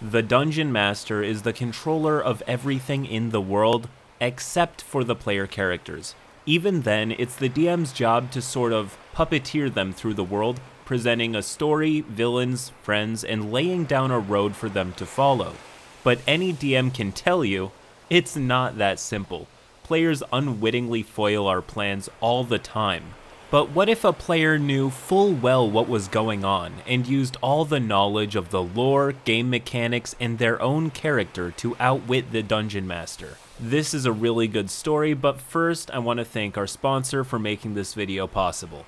The Dungeon Master is the controller of everything in the world, except for the player characters. Even then, it's the DM's job to sort of puppeteer them through the world, presenting a story, villains, friends, and laying down a road for them to follow. But any DM can tell you, it's not that simple. Players unwittingly foil our plans all the time. But what if a player knew full well what was going on and used all the knowledge of the lore, game mechanics, and their own character to outwit the Dungeon Master? This is a really good story, but first I want to thank our sponsor for making this video possible.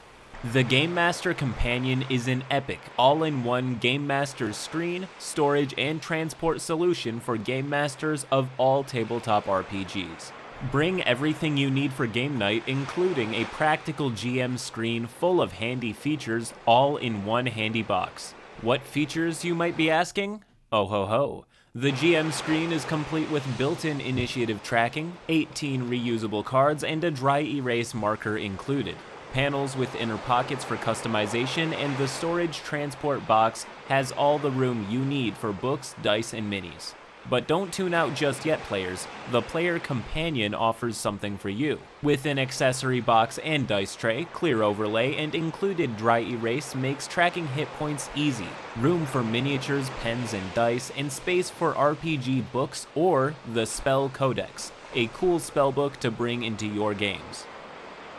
The Game Master Companion is an epic, all-in-one Game Master screen, storage, and transport solution for Game Masters of all tabletop RPGs. Bring everything you need for game night, including a practical GM screen full of handy features, all in one handy box. What features, you might be asking? Oh ho ho. The GM screen is complete with built-in initiative tracking, 18 reusable cards, and a dry erase marker included. Panels with inner pockets for customization, and the storage transport box has all the room you need for books, dice, and minis. But don't tune out just yet, players. The Player Companion offers something for you. With an accessory box and dice tray, clear overlay, and included dry erase makes tracking hit points easy. Room for miniatures, pens, and dice, and space for RPG books or the Spell Codex, a cool spellbook to bring into your games.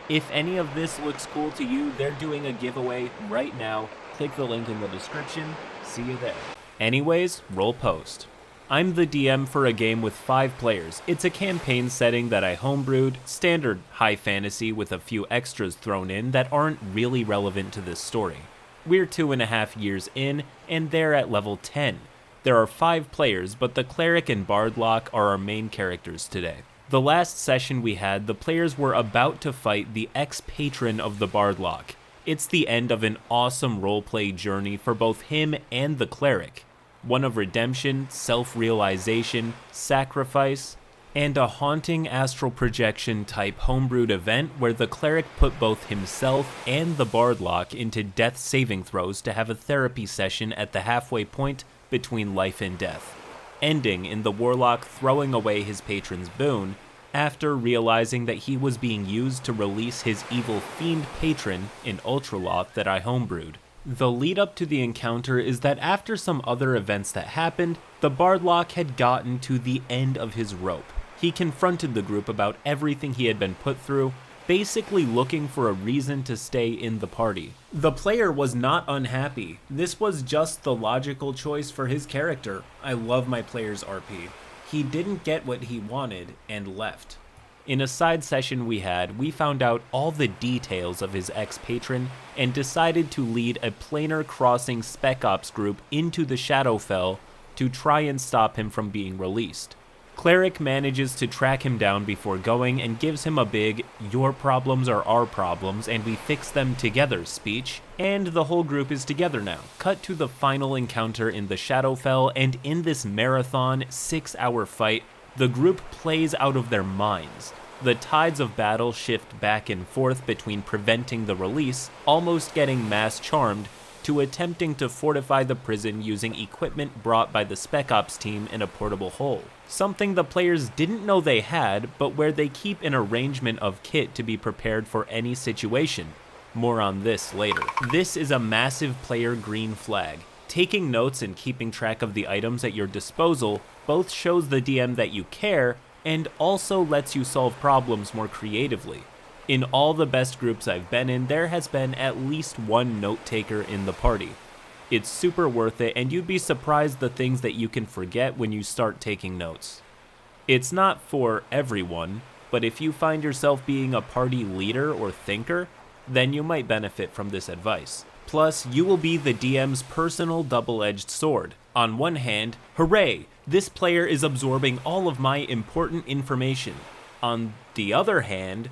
If any of this looks cool to you, they're doing a giveaway right now. Click the link in the description. See you there. Anyways, roll post. I'm the DM for a game with 5 players. It's a campaign setting that I homebrewed, standard high fantasy with a few extras thrown in that aren't really relevant to this story. We're 2.5 years in, and they're at level 10. There are 5 players, but the Cleric and Bardlock are our main characters today. The last session we had, the players were about to fight the ex-patron of the Bardlock. It's the end of an awesome roleplay journey for both him and the Cleric. One of redemption, self-realization, sacrifice, and a haunting astral projection type homebrewed event where the Cleric put both himself and the Bardlock into death saving throws to have a therapy session at the halfway point between life and death, ending in the Warlock throwing away his patron's boon after realizing that he was being used to release his evil fiend patron in Ultraloth that I homebrewed. The lead up to the encounter is that after some other events that happened, the Bardlock had gotten to the end of his rope. He confronted the group about everything he had been put through, basically looking for a reason to stay in the party. The player was not unhappy. This was just the logical choice for his character. I love my player's RP. He didn't get what he wanted and left. In a side session we had, we found out all the details of his ex-patron and decided to lead a planar crossing spec ops group into the Shadowfell to try and stop him from being released. Cleric manages to track him down before going and gives him a big "your problems are our problems and we fix them together" speech, and the whole group is together now. Cut to the final encounter in the Shadowfell, and in this marathon 6-hour fight, the group plays out of their minds. The tides of battle shift back and forth between preventing the release, almost getting mass charmed, to attempting to fortify the prison using equipment brought by the Spec Ops team in a portable hole. Something the players didn't know they had, but where they keep an arrangement of kit to be prepared for any situation. More on this later. This is a massive player green flag. Taking notes and keeping track of the items at your disposal both shows the DM that you care and also lets you solve problems more creatively. In all the best groups I've been in, there has been at least one note taker in the party. It's super worth it, and you'd be surprised the things that you can forget when you start taking notes. It's not for everyone, but if you find yourself being a party leader or thinker, then you might benefit from this advice. Plus, you will be the DM's personal double-edged sword. On one hand, hooray, this player is absorbing all of my important information. On the other hand,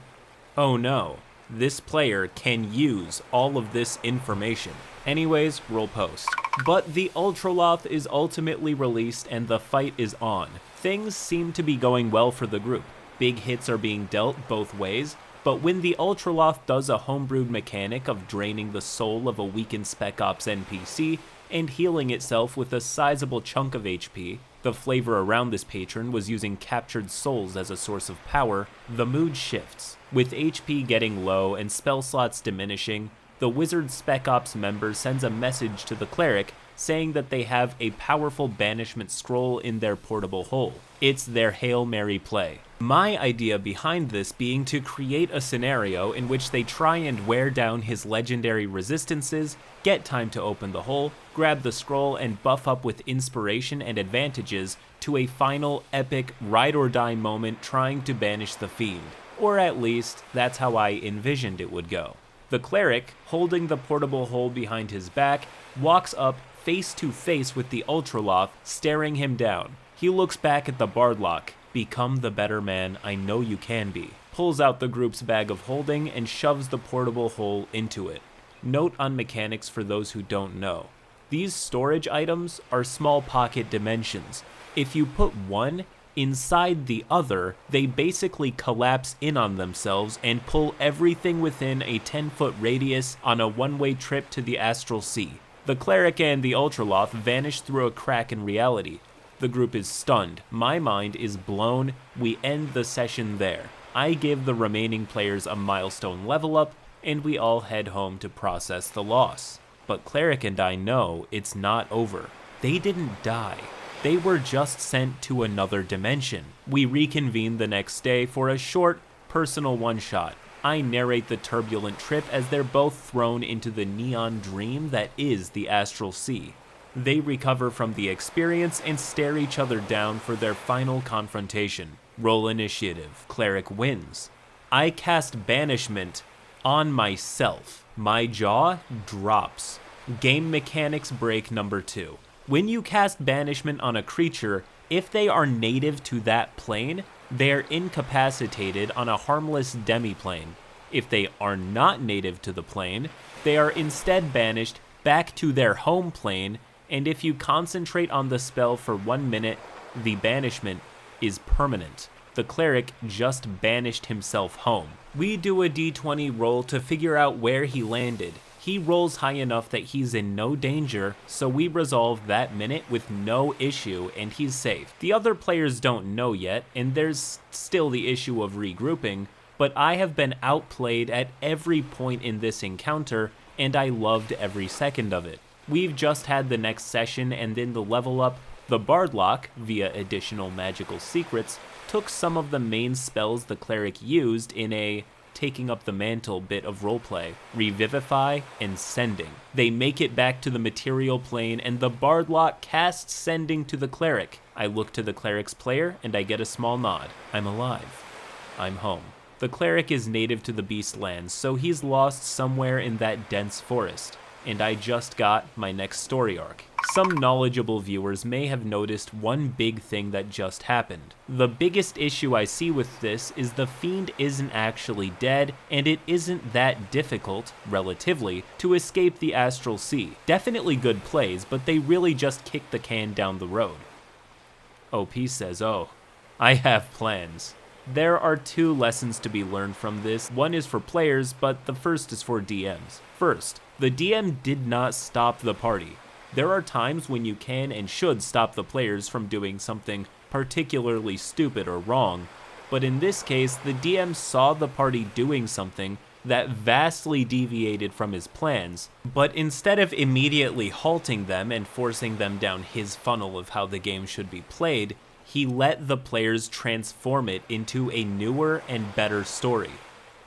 oh no, this player can use all of this information. Anyways, roll post. But the Ultraloth is ultimately released and the fight is on. Things seem to be going well for the group. Big hits are being dealt both ways, but when the Ultraloth does a homebrewed mechanic of draining the soul of a weakened Spec Ops NPC, and healing itself with a sizable chunk of HP. The flavor around this patron was using captured souls as a source of power. The mood shifts. With HP getting low and spell slots diminishing, the Wizard Spec Ops member sends a message to the Cleric saying that they have a powerful banishment scroll in their portable hole. It's their Hail Mary play. My idea behind this being to create a scenario in which they try and wear down his legendary resistances, get time to open the hole, grab the scroll, and buff up with inspiration and advantages to a final epic ride or die moment trying to banish the fiend. Or at least, that's how I envisioned it would go. The Cleric, holding the portable hole behind his back, walks up face to face with the Ultraloth, staring him down. He looks back at the Bardlock. Become the better man I know you can be. Pulls out the group's bag of holding and shoves the portable hole into it. Note on mechanics for those who don't know. These storage items are small pocket dimensions. If you put one inside the other, they basically collapse in on themselves and pull everything within a 10-foot radius on a one-way trip to the Astral Sea. The Cleric and the Ultraloth vanish through a crack in reality. The group is stunned. My mind is blown. We end the session there. I give the remaining players a milestone level up, and we all head home to process the loss. But Cleric and I know it's not over. They didn't die. They were just sent to another dimension. We reconvene the next day for a short, personal one-shot. I narrate the turbulent trip as they're both thrown into the neon dream that is the Astral Sea. They recover from the experience and stare each other down for their final confrontation. Roll initiative. Cleric wins. I cast banishment on myself. My jaw drops. Game mechanics break number 2. When you cast banishment on a creature, if they are native to that plane, they are incapacitated on a harmless demiplane. If they are not native to the plane, they are instead banished back to their home plane, and if you concentrate on the spell for 1 minute, the banishment is permanent. The Cleric just banished himself home. We do a d20 roll to figure out where he landed. He rolls high enough that he's in no danger, so we resolve that minute with no issue and he's safe. The other players don't know yet, and there's still the issue of regrouping, but I have been outplayed at every point in this encounter, and I loved every second of it. We've just had the next session, and in the level up, the Bardlock, via additional magical secrets, took some of the main spells the Cleric used in a taking up the mantle bit of roleplay, Revivify and Sending. They make it back to the material plane, and the Bardlock casts Sending to the Cleric. I look to the Cleric's player, and I get a small nod. I'm alive. I'm home. The Cleric is native to the Beastlands, so he's lost somewhere in that dense forest, and I just got my next story arc. Some knowledgeable viewers may have noticed one big thing that just happened. The biggest issue I see with this is the fiend isn't actually dead, and it isn't that difficult, relatively, to escape the Astral Sea. Definitely good plays, but they really just kick the can down the road. OP says, oh, I have plans. There are 2 lessons to be learned from this. One is for players, but the first is for DMs. First, the DM did not stop the party. There are times when you can and should stop the players from doing something particularly stupid or wrong, but in this case, the DM saw the party doing something that vastly deviated from his plans, but instead of immediately halting them and forcing them down his funnel of how the game should be played, he let the players transform it into a newer and better story.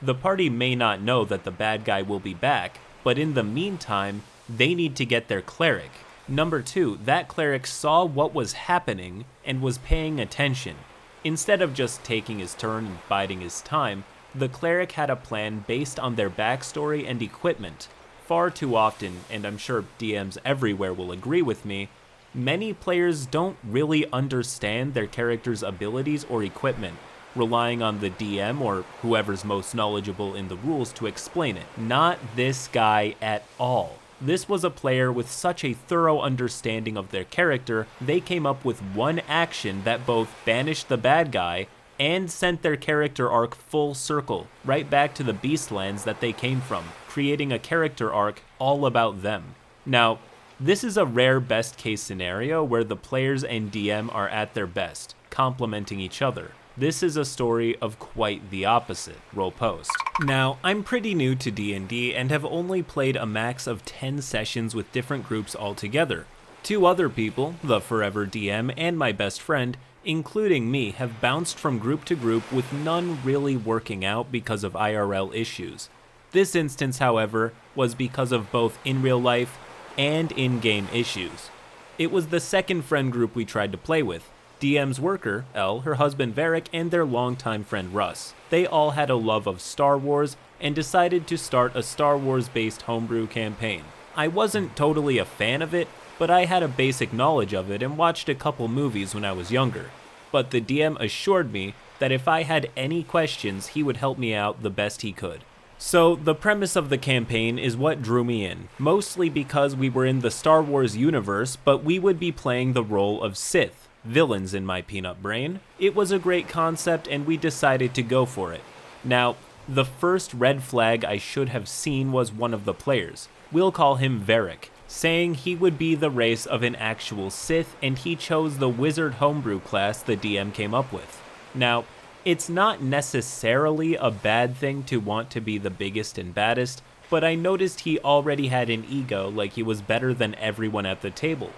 The party may not know that the bad guy will be back, but in the meantime, they need to get their Cleric. Number 2, that Cleric saw what was happening and was paying attention. Instead of just taking his turn and biding his time, the Cleric had a plan based on their backstory and equipment. Far too often, and I'm sure DMs everywhere will agree with me, many players don't really understand their character's abilities or equipment, relying on the DM or whoever's most knowledgeable in the rules to explain it. Not this guy at all. This was a player with such a thorough understanding of their character, they came up with one action that both banished the bad guy and sent their character arc full circle, right back to the Beastlands that they came from, creating a character arc all about them. Now, This is a rare best case scenario where the players and DM are at their best, complementing each other. This is a story of quite the opposite. Roll post. Now, I'm pretty new to D&D and have only played a max of 10 sessions with different groups altogether. 2 other people, the forever DM and my best friend, including me, have bounced from group to group with none really working out because of IRL issues. This instance, however, was because of both in real life and in-game issues. It was the second friend group we tried to play with. DM's worker, Elle, her husband Varric, and their longtime friend Russ. They all had a love of Star Wars and decided to start a Star Wars-based homebrew campaign. I wasn't totally a fan of it, but I had a basic knowledge of it and watched a couple movies when I was younger. But the DM assured me that if I had any questions, he would help me out the best he could. So the premise of the campaign is what drew me in, mostly because we were in the Star Wars universe, but we would be playing the role of Sith. Villains in my peanut brain. It was a great concept and we decided to go for it. Now, the first red flag I should have seen was one of the players. We'll call him Varric, saying he would be the race of an actual Sith and he chose the wizard homebrew class the DM came up with. Now, it's not necessarily a bad thing to want to be the biggest and baddest, but I noticed he already had an ego like he was better than everyone at the table.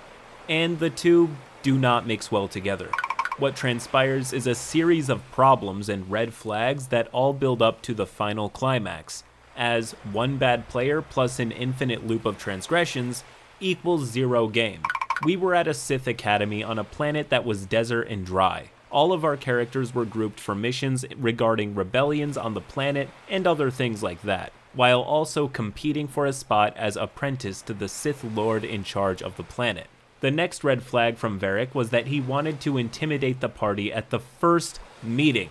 And the two do not mix well together. What transpires is a series of problems and red flags that all build up to the final climax, as one bad player plus an infinite loop of transgressions equals 0 game. We were at a Sith academy on a planet that was desert and dry. All of our characters were grouped for missions regarding rebellions on the planet and other things like that, while also competing for a spot as apprentice to the Sith Lord in charge of the planet. The next red flag from Varric was that he wanted to intimidate the party at the first meeting.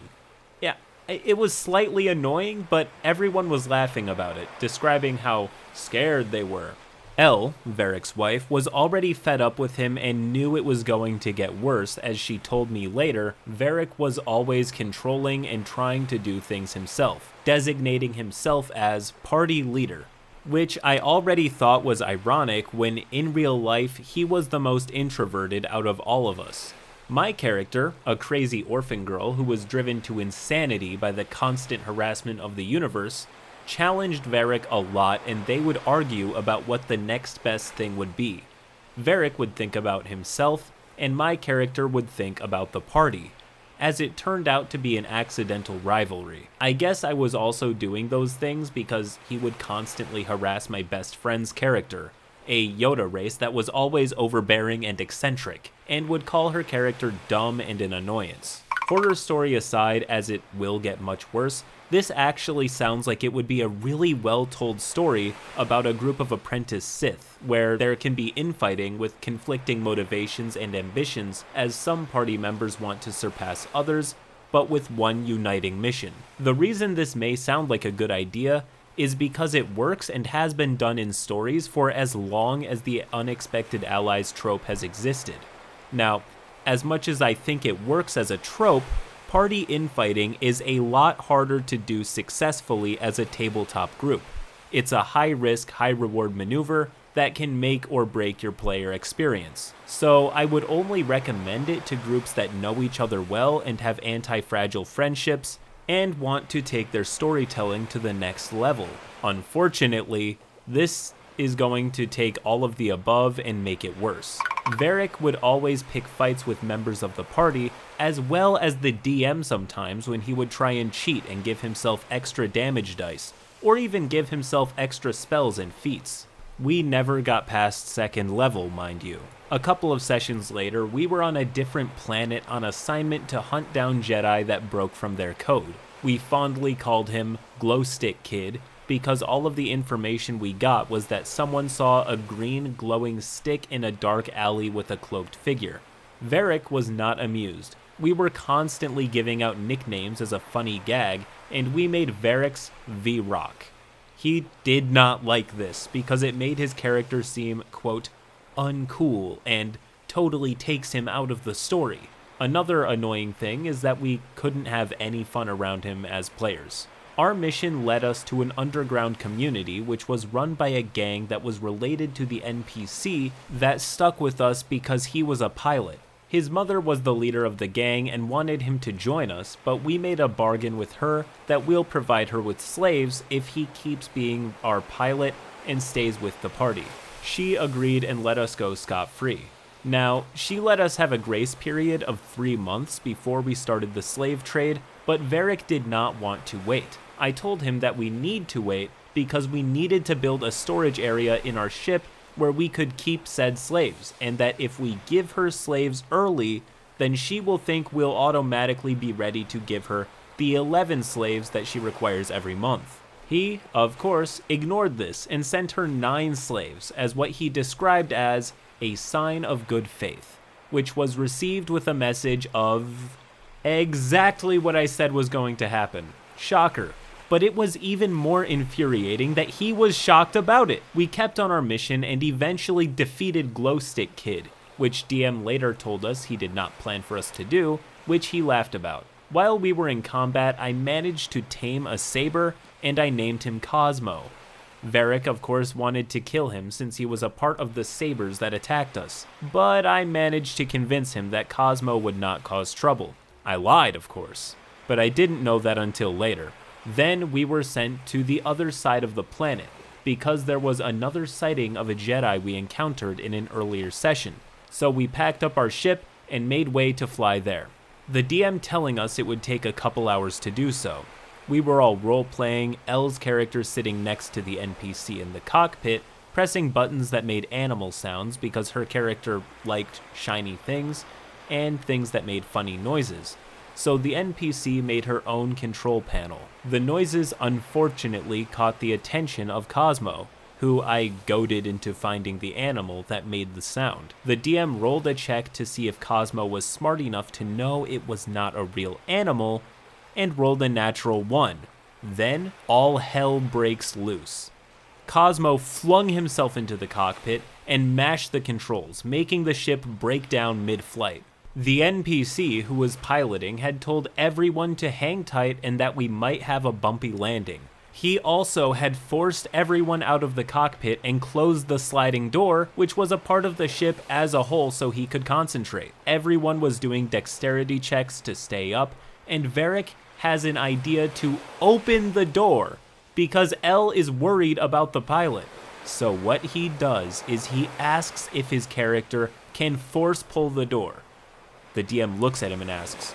Yeah, it was slightly annoying, but everyone was laughing about it, describing how scared they were. Elle, Varric's wife, was already fed up with him and knew it was going to get worse. As she told me later, Varric was always controlling and trying to do things himself, designating himself as party leader. Which I already thought was ironic when in real life he was the most introverted out of all of us. My character, a crazy orphan girl who was driven to insanity by the constant harassment of the universe, challenged Varric a lot and they would argue about what the next best thing would be. Varric would think about himself and my character would think about the party, as it turned out to be an accidental rivalry. I guess I was also doing those things because he would constantly harass my best friend's character, a Yoda race that was always overbearing and eccentric, and would call her character dumb and an annoyance. Horror story aside, as it will get much worse, this actually sounds like it would be a really well-told story about a group of apprentice Sith, where there can be infighting with conflicting motivations and ambitions as some party members want to surpass others, but with one uniting mission. The reason this may sound like a good idea is because it works and has been done in stories for as long as the unexpected allies trope has existed. Now, as much as I think it works as a trope, party infighting is a lot harder to do successfully as a tabletop group. It's a high-risk, high-reward maneuver that can make or break your player experience. So I would only recommend it to groups that know each other well and have anti-fragile friendships and want to take their storytelling to the next level. Unfortunately, this is going to take all of the above and make it worse. Varric would always pick fights with members of the party, as well as the DM sometimes when he would try and cheat and give himself extra damage dice, or even give himself extra spells and feats. We never got past second level, mind you. A couple of sessions later, we were on a different planet on assignment to hunt down Jedi that broke from their code. We fondly called him Glowstick Kid, because all of the information we got was that someone saw a green glowing stick in a dark alley with a cloaked figure. Varric was not amused. We were constantly giving out nicknames as a funny gag, and we made Varric's V-Rock. He did not like this because it made his character seem, quote, uncool and totally takes him out of the story. Another annoying thing is that we couldn't have any fun around him as players. Our mission led us to an underground community which was run by a gang that was related to the NPC that stuck with us because he was a pilot. His mother was the leader of the gang and wanted him to join us, but we made a bargain with her that we'll provide her with slaves if he keeps being our pilot and stays with the party. She agreed and let us go scot-free. Now, she let us have a grace period of 3 months before we started the slave trade, but Varric did not want to wait. I told him that we need to wait because we needed to build a storage area in our ship where we could keep said slaves, and that if we give her slaves early, then she will think we'll automatically be ready to give her the 11 slaves that she requires every month. He, of course, ignored this and sent her 9 slaves as what he described as a sign of good faith, which was received with a message of exactly what I said was going to happen. Shocker. But it was even more infuriating that he was shocked about it. We kept on our mission and eventually defeated Glowstick Kid, which DM later told us he did not plan for us to do, which he laughed about. While we were in combat, I managed to tame a saber, and I named him Cosmo. Varric, of course, wanted to kill him since he was a part of the sabers that attacked us, but I managed to convince him that Cosmo would not cause trouble. I lied, of course, but I didn't know that until later. Then we were sent to the other side of the planet, because there was another sighting of a Jedi we encountered in an earlier session, so we packed up our ship and made way to fly there. The DM telling us it would take a couple hours to do so. We were all role-playing, Elle's character sitting next to the NPC in the cockpit, pressing buttons that made animal sounds because her character liked shiny things, and things that made funny noises. So the NPC made her own control panel. The noises unfortunately caught the attention of Cosmo, who I goaded into finding the animal that made the sound. The DM rolled a check to see if Cosmo was smart enough to know it was not a real animal, and rolled a natural 1. Then, all hell breaks loose. Cosmo flung himself into the cockpit and mashed the controls, making the ship break down mid-flight. The NPC who was piloting had told everyone to hang tight and that we might have a bumpy landing. He also had forced everyone out of the cockpit and closed the sliding door, which was a part of the ship as a whole so he could concentrate. Everyone was doing dexterity checks to stay up, and Varric has an idea to open the door because Elle is worried about the pilot. So what he does is he asks if his character can force pull the door. The DM looks at him and asks,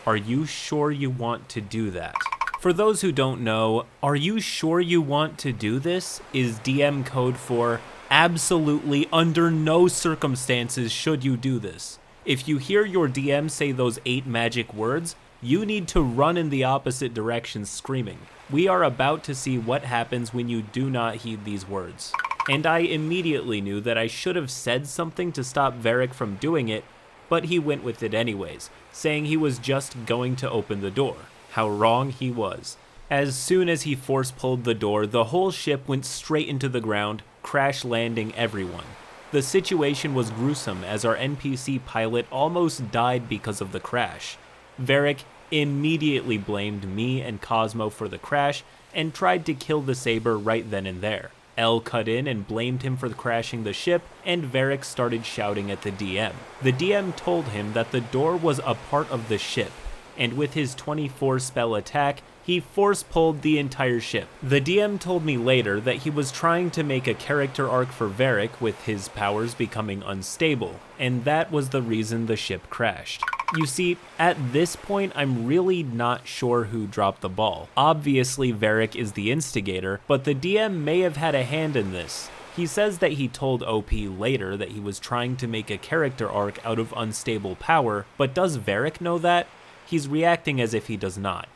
"Are you sure you want to do that?" For those who don't know, "Are you sure you want to do this?" is DM code for absolutely under no circumstances should you do this. If you hear your DM say those 8 magic words, you need to run in the opposite direction screaming. We are about to see what happens when you do not heed these words. And I immediately knew that I should have said something to stop Varric from doing it, but he went with it anyways, saying he was just going to open the door. How wrong he was. As soon as he force-pulled the door, the whole ship went straight into the ground, crash-landing everyone. The situation was gruesome as our NPC pilot almost died because of the crash. Varric immediately blamed me and Cosmo for the crash and tried to kill the saber right then and there. Elle cut in and blamed him for crashing the ship, and Varric started shouting at the DM. The DM told him that the door was a part of the ship, and with his 24 spell attack, he force-pulled the entire ship. The DM told me later that he was trying to make a character arc for Varric with his powers becoming unstable, and that was the reason the ship crashed. You see, at this point, I'm really not sure who dropped the ball. Obviously, Varric is the instigator, but the DM may have had a hand in this. He says that he told OP later that he was trying to make a character arc out of unstable power, but does Varric know that? He's reacting as if he does not.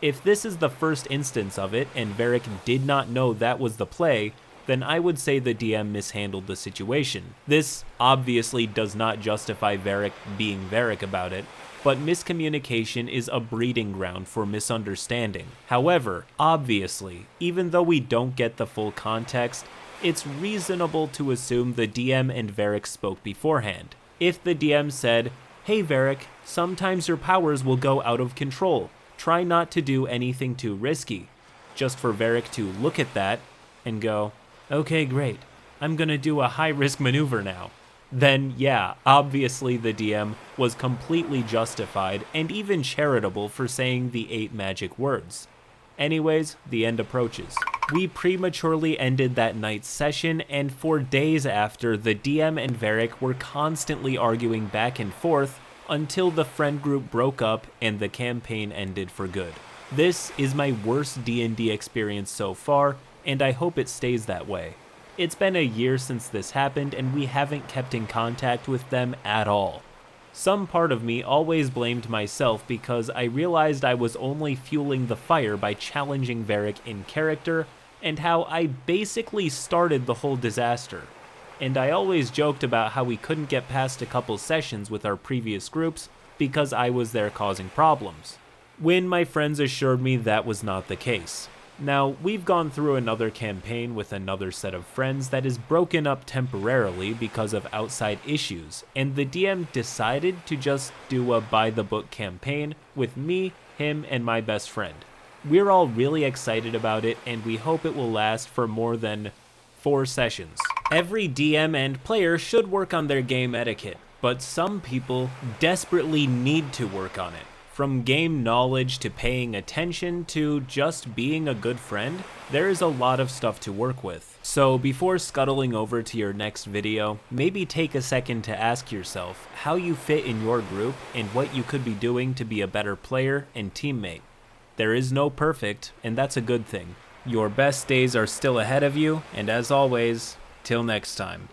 If this is the first instance of it, and Varric did not know that was the play, then I would say the DM mishandled the situation. This obviously does not justify Varric being Varric about it, but miscommunication is a breeding ground for misunderstanding. However, obviously, even though we don't get the full context, it's reasonable to assume the DM and Varric spoke beforehand. If the DM said, "Hey Varric, sometimes your powers will go out of control. Try not to do anything too risky," just for Varric to look at that and go, okay, great, I'm gonna do a high-risk maneuver now. Then yeah, obviously the DM was completely justified and even charitable for saying the 8 magic words. Anyways, the end approaches. We prematurely ended that night's session, and for days after, the DM and Varric were constantly arguing back and forth until the friend group broke up and the campaign ended for good. This is my worst D&D experience so far, and I hope it stays that way. It's been a year since this happened, and we haven't kept in contact with them at all. Some part of me always blamed myself because I realized I was only fueling the fire by challenging Varric in character, and how I basically started the whole disaster. And I always joked about how we couldn't get past a couple sessions with our previous groups because I was there causing problems, when my friends assured me that was not the case. Now, we've gone through another campaign with another set of friends that is broken up temporarily because of outside issues, and the DM decided to just do a by-the-book campaign with me, him, and my best friend. We're all really excited about it, and we hope it will last for more than 4 sessions. Every DM and player should work on their game etiquette, but some people desperately need to work on it. From game knowledge to paying attention to just being a good friend, there is a lot of stuff to work with. So before scuttling over to your next video, maybe take a second to ask yourself how you fit in your group and what you could be doing to be a better player and teammate. There is no perfect, and that's a good thing. Your best days are still ahead of you, and as always, till next time.